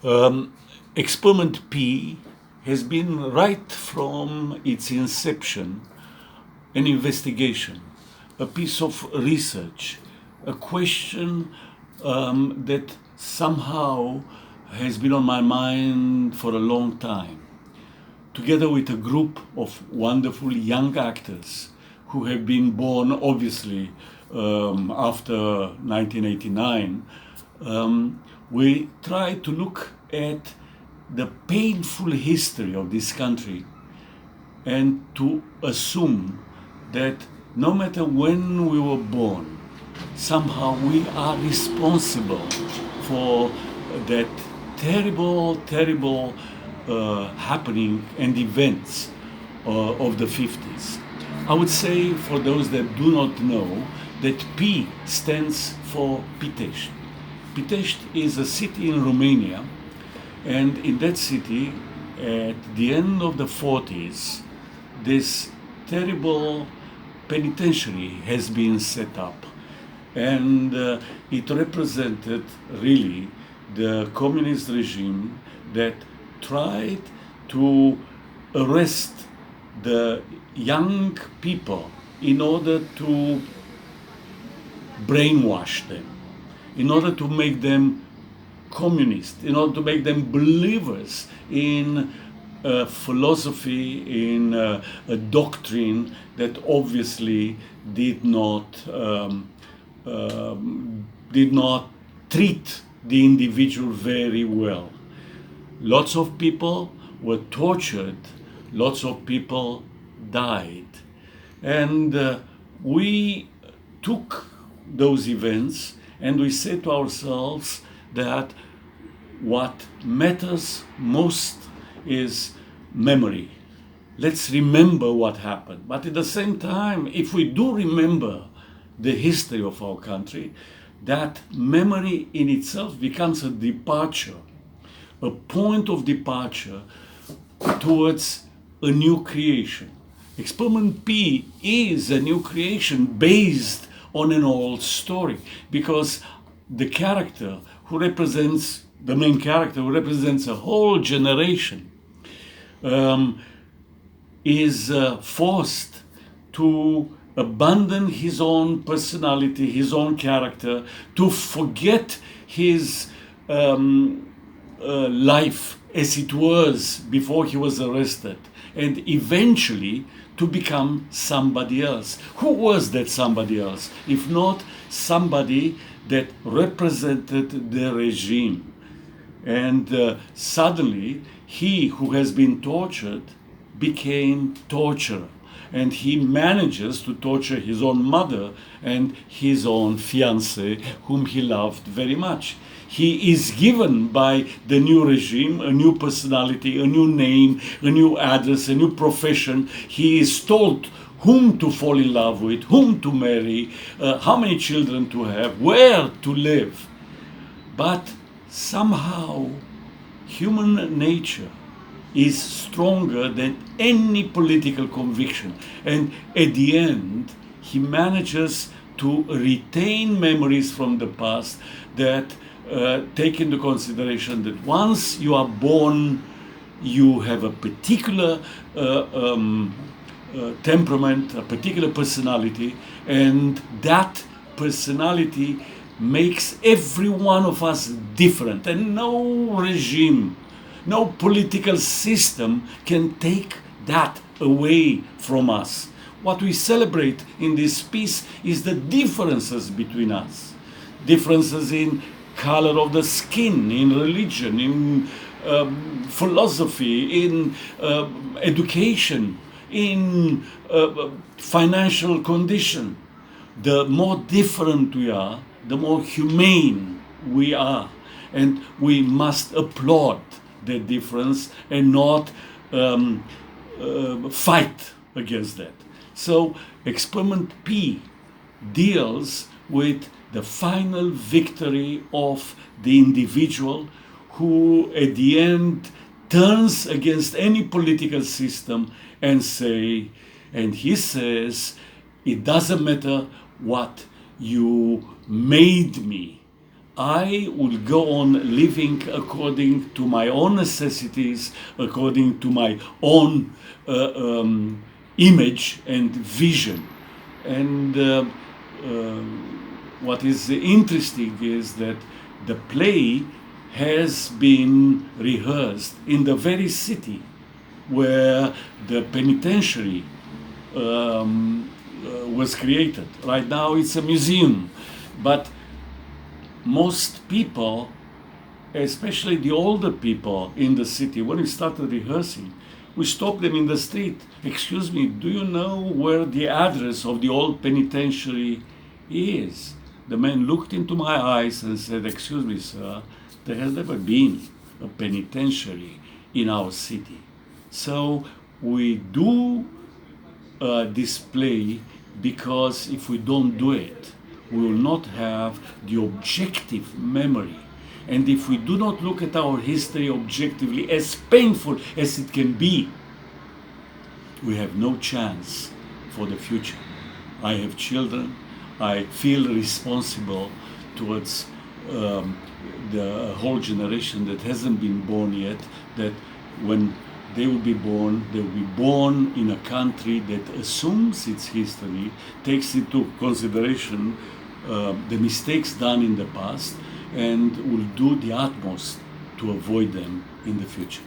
Um, Experiment P has been right from its inception an investigation, a piece of research, a question that somehow has been on my mind for a long time. Together with a group of wonderful young actors who have been born, obviously, after 1989, we try to look at the painful history of this country and to assume that no matter when we were born, somehow we are responsible for that terrible happening and events of the 50s. I would say, for those that do not know, that P stands for Pitești. Pitești is a city in Romania, and in that city, at the end of the 40s, this terrible penitentiary has been set up, and it represented really the communist regime that tried to arrest the young people in order to brainwash them, in order to make them communist, in order to make them believers in a philosophy, in a doctrine that obviously did not treat the individual very well. Lots of people were tortured, lots of people died. And we took those events and we said to ourselves that what matters most is memory. Let's remember what happened. But at the same time, if we do remember the history of our country, that memory in itself becomes a departure, a point of departure towards a new creation. Experiment P is a new creation based on an old story, because the character who represents, the main character who represents a whole generation, is forced to abandon his own personality, his own character, to forget his life as it was before he was arrested, and eventually to become somebody else. Who was that somebody else, if not somebody that represented the regime? And suddenly, he who has been tortured became torturer. And he manages to torture his own mother and his own fiancée, whom he loved very much. He is given by the new regime a new personality, a new name, a new address, a new profession. He is told whom to fall in love with, whom to marry, how many children to have, where to live. But somehow human nature is stronger than any political conviction. And at the end, he manages to retain memories from the past that take into consideration that once you are born, you have a particular temperament, a particular personality, and that personality makes every one of us different. And no regime, no political system can take that away from us. What we celebrate in this piece is the differences between us. Differences in color of the skin, in religion, in philosophy, in education, in financial condition. The more different we are, the more humane we are. And we must applaud the difference and not fight against that. So Experiment P deals with the final victory of the individual, who at the end turns against any political system and he says, it doesn't matter what you made me, I will go on living according to my own necessities, according to my own image and vision. And what is interesting is that the play has been rehearsed in the very city where the penitentiary was created. Right now it's a museum, but most people, especially the older people in the city, when we started rehearsing, we stopped them in the street. Excuse me, do you know where the address of the old penitentiary is? The man looked into my eyes and said, excuse me, sir, there has never been a penitentiary in our city. So we do display, because if we don't do it, we will not have the objective memory. And if we do not look at our history objectively, as painful as it can be, we have no chance for the future. I have children. I feel responsible towards the whole generation that hasn't been born yet, that when they will be born in a country that assumes its history, takes into consideration the mistakes done in the past, and will do the utmost to avoid them in the future.